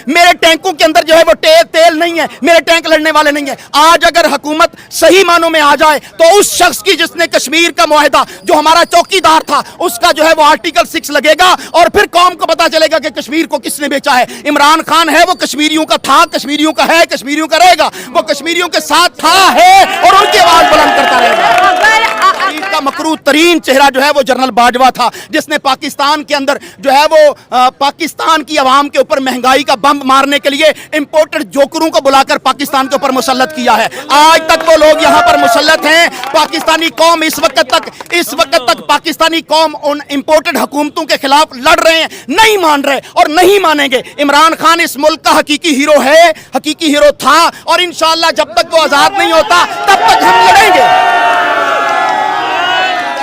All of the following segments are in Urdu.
میرے ٹینکوں کے اندر جو ہے وہ تیل نہیں ہے, میرے ٹینک لڑنے والے نہیں ہیں. آج اگر حکومت صحیح معنوں میں آ جائے تو اس شخص کی جس نے کشمیر کا معاہدہ, جو ہمارا چوکی دار تھا, اس کا جو ہے وہ آرٹیکل 6 لگے گا اور پھر قوم کو پتا چلے گا کہ کشمیر کو کس نے بیچا ہے. عمران خان ہے وہ کشمیریوں کا تھا, کشمیریوں کا ہے, کشمیریوں کا رہے گا, وہ کشمیریوں کے ساتھ تھا, ہے اور ان کی آواز بلند کرتا رہے گا. کا مکروہ ترین چہرہ جو ہے وہ جنرل باجوہ تھا, جس نے پاکستان کے اندر جو ہے وہ پاکستان کی عوام کے اوپر مہنگائی کا بم مارنے کے لیے امپورٹڈ جوکروں کو بلا کر پاکستان کے اوپر مسلط کیا ہے. آج تک وہ لوگ یہاں پر مسلط ہیں. پاکستانی قوم اس وقت تک پاکستانی قوم ان امپورٹڈ حکومتوں کے خلاف لڑ رہے ہیں, نہیں مان رہے اور نہیں مانیں گے. عمران خان اس ملک کا حقیقی ہیرو ہے, حقیقی ہیرو تھا, اور انشاءاللہ جب تک وہ آزاد نہیں ہوتا تب تک ہم لڑیں گے.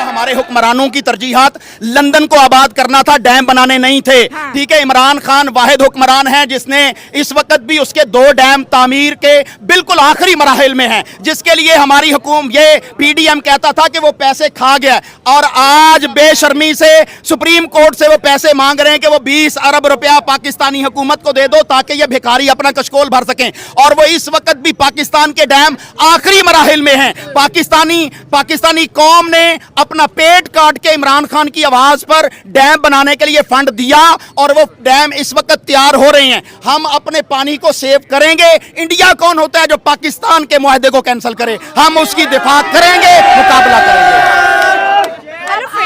ہمارے حکمرانوں کی ترجیحات لندن کو آباد کرنا تھا, ڈیم بنانے نہیں تھے. ٹھیک ہے, عمران خان واحد حکمران ہے جس نے اس وقت بھی اس کے 2 ڈیم تعمیر کے بالکل آخری مراحل میں ہیں, جس کے لیے ہماری حکومت یہ پی ڈی ایم کہتا تھا کہ وہ پیسے کھا گیا, اور آج بے شرمی سے سپریم کورٹ سے وہ پیسے مانگ رہے ہیں کہ وہ 20 ارب روپیہ پاکستانی حکومت کو دے دو تاکہ یہ بھکاری اپنا کشکول بھر سکیں. اور وہ اس وقت بھی پاکستان کے ڈیم آخری مراحل میں ہیں. پاکستانی قوم نے اپنا پیٹ کاٹ کے عمران خان کی آواز پر ڈیم بنانے کے لیے فنڈ دیا, اور وہ ڈیم اس وقت تیار ہو رہے ہیں. ہم اپنے پانی کو سیو کریں گے. انڈیا کون ہوتا ہے جو پاکستان کے معاہدے کو کینسل کرے؟ ہم اس کی دفاع کریں گے, مقابلہ کریں گے.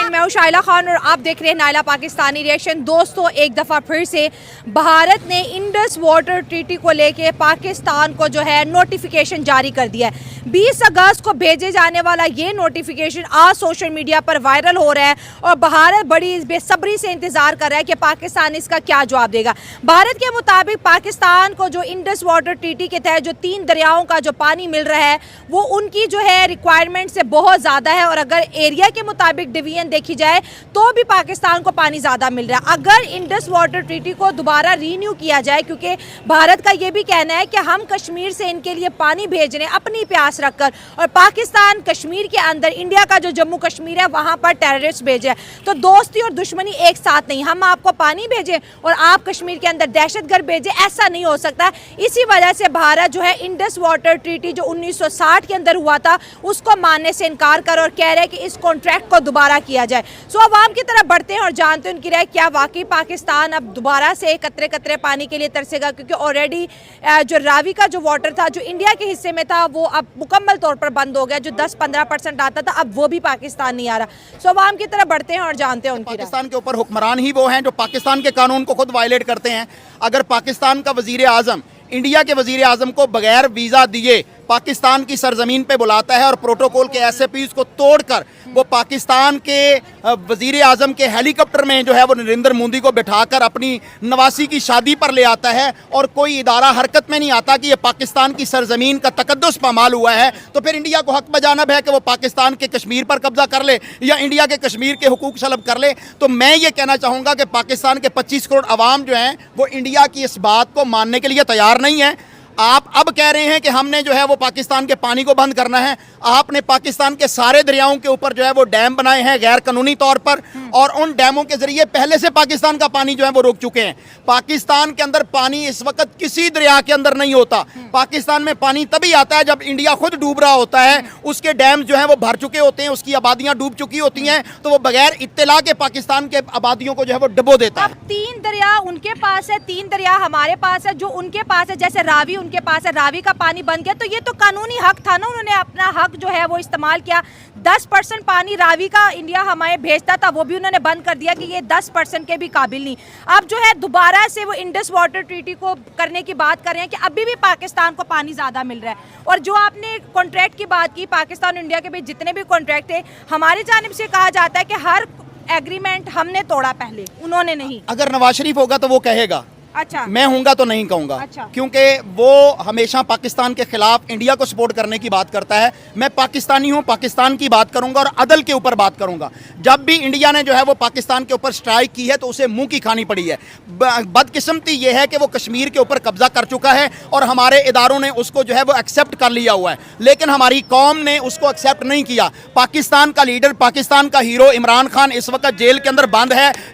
میں ہوں شائلہ خان اور آپ دیکھ رہے ہیں نائلہ پاکستانی ریئیکشن. دوستو, ایک دفعہ پھر سے بھارت نے انڈس واٹر ٹریٹی کو لے کے پاکستان کو جو ہے نوٹیفیکیشن جاری کر دیا ہے. 20 اگست کو بھیجے جانے والا یہ نوٹیفیکیشن آج سوشل میڈیا پر وائرل ہو رہا ہے, اور بھارت بڑی بے صبری سے انتظار کر رہا ہے کہ پاکستان اس کا کیا جواب دے گا. بھارت کے مطابق پاکستان کو جو انڈس واٹر ٹریٹی کے تحت جو 3 دریاؤں کا جو پانی مل رہا ہے وہ ان کی جو ہے ریکوائرمنٹ سے بہت زیادہ ہے, اور اگر ایریا کے مطابق ڈویژن دیکھی جائے تو بھی پاکستان کو پانی زیادہ مل رہا ہے. اگر انڈس واٹر ٹریٹی کو دوبارہ رینیو کیا جائے, کیونکہ بھارت کا یہ بھی کہنا ہے کہ ہم کشمیر سے ان کے لیے پانی بھیج رہے ہیں اپنی پیاس رکھ کر, اور پاکستان کشمیر کے اندر انڈیا کا جو جموں کشمیر ہے وہاں پر ٹیررسٹ بھیجے, تو دوستی اور دشمنی ایک ساتھ نہیں. ہم آپ کو پانی بھیجیں اور آپ کشمیر کے اندر دہشت گرد بھیجیں, ایسا نہیں ہو سکتا. اسی وجہ سے بھارت جو ہے انڈس واٹر ٹریٹی جو 1960 کے اندر ہوا تھا اس کو ماننے سے انکار کر اور کہہ رہے کہ اس کانٹریکٹ کو دوبارہ کیا جائے. سو عوام کی طرف بڑھتے ہیں اور جانتے ہیں ان کی رائے, کیا واقعی پاکستان اب دوبارہ سے قطرے قطرے پانی کے لیے ترسے گا؟ کیونکہ آلریڈی جو راوی کا جو واٹر تھا جو انڈیا کے حصے میں تھا وہ اب مکمل طور پر بند ہو گیا. جو 10-15% آتا تھا اب وہ بھی پاکستان نہیں آ رہا. سو عوام کی طرف بڑھتے ہیں اور جانتے ہیں ان کی رائے. پاکستان کے اوپر حکمران ہی وہ ہیں جو پاکستان کے قانون کو خود وائلیٹ کرتے ہیں. اگر پاکستان کا وزیر اعظم انڈیا کے وزیر اعظم کو بغیر ویزا دیے پاکستان کی سرزمین پہ بلاتا ہے اور پروٹوکول کے ایس اے پیز کو توڑ کر وہ پاکستان کے وزیر اعظم کے ہیلی کاپٹر میں جو ہے وہ نریندر مودی کو بٹھا کر اپنی نواسی کی شادی پر لے آتا ہے, اور کوئی ادارہ حرکت میں نہیں آتا کہ یہ پاکستان کی سرزمین کا تقدس پامال ہوا ہے, تو پھر انڈیا کو حق بجانب ہے کہ وہ پاکستان کے کشمیر پر قبضہ کر لے یا انڈیا کے کشمیر کے حقوق سلب کر لے. تو میں یہ کہنا چاہوں گا کہ پاکستان کے 25 کروڑ عوام جو ہیں وہ انڈیا کی اس بات کو ماننے کے لیے تیار نہیں ہیں. آپ اب کہہ رہے ہیں کہ ہم نے جو ہے وہ پاکستان کے پانی کو بند کرنا ہے. آپ نے پاکستان کے سارے دریاؤں کے اوپر جو ہے وہ ڈیم بنائے ہیں غیر قانونی طور پر, اور ان ڈیموں کے ذریعے پہلے سے پاکستان کا پانی جو ہے وہ روک چکے ہیں. پاکستان کے اندر پانی اس وقت کسی دریا کے اندر نہیں ہوتا. پاکستان میں پانی تبھی آتا ہے جب انڈیا خود ڈوب رہا ہوتا ہے, اس کے ڈیم جو ہیں وہ بھر چکے ہوتے ہیں, اس کی آبادیاں ڈوب چکی ہوتی ہیں, تو وہ بغیر اطلاع کے پاکستان کے آبادیوں کو جو ہے وہ ڈبو دیتا ہے. اب 3 دریا ان کے پاس ہے, 3 دریا ہمارے پاس ہے. جو ان کے پاس ہے جیسے راوی ان کے پاس ہے, راوی کا پانی بن گیا تو یہ تو قانونی حق تھا نا, انہوں نے اپنا حق جو ہے وہ استعمال کیا. 10% پانی راوی کا انڈیا ہمیں بھیجتا تھا وہ بھی انہوں نے بند کر دیا کہ یہ 10% کے بھی قابل نہیں. اب جو ہے دوبارہ سے وہ انڈس واٹر ٹریٹی کو کرنے کی بات کر رہے ہیں کہ ابھی بھی پاکستان کو پانی زیادہ مل رہا ہے. اور جو آپ نے کانٹریکٹ کی بات کی, پاکستان اور انڈیا کے بیچ جتنے بھی کانٹریکٹ تھے ہماری جانب سے کہا جاتا ہے کہ ہر ایگریمنٹ ہم نے توڑا پہلے, انہوں نے نہیں. اگر نواز شریف ہوگا تو وہ کہے گا, اچھا میں ہوں گا تو نہیں کہوں گا, کیونکہ وہ ہمیشہ پاکستان کے خلاف انڈیا کو سپورٹ کرنے کی بات کرتا ہے. میں پاکستانی ہوں, پاکستان کی بات کروں گا اور عدل کے اوپر بات کروں گا. جب بھی انڈیا نے جو ہے وہ پاکستان کے اوپر سٹرائک کی ہے تو اسے منہ کی کھانی پڑی ہے. بدقسمتی یہ ہے کہ وہ کشمیر کے اوپر قبضہ کر چکا ہے اور ہمارے اداروں نے اس کو جو ہے وہ ایکسیپٹ کر لیا ہوا ہے, لیکن ہماری قوم نے اس کو ایکسیپٹ نہیں کیا. پاکستان کا لیڈر, پاکستان کا ہیرو عمران خان اس وقت جیل کے اندر بند ہے,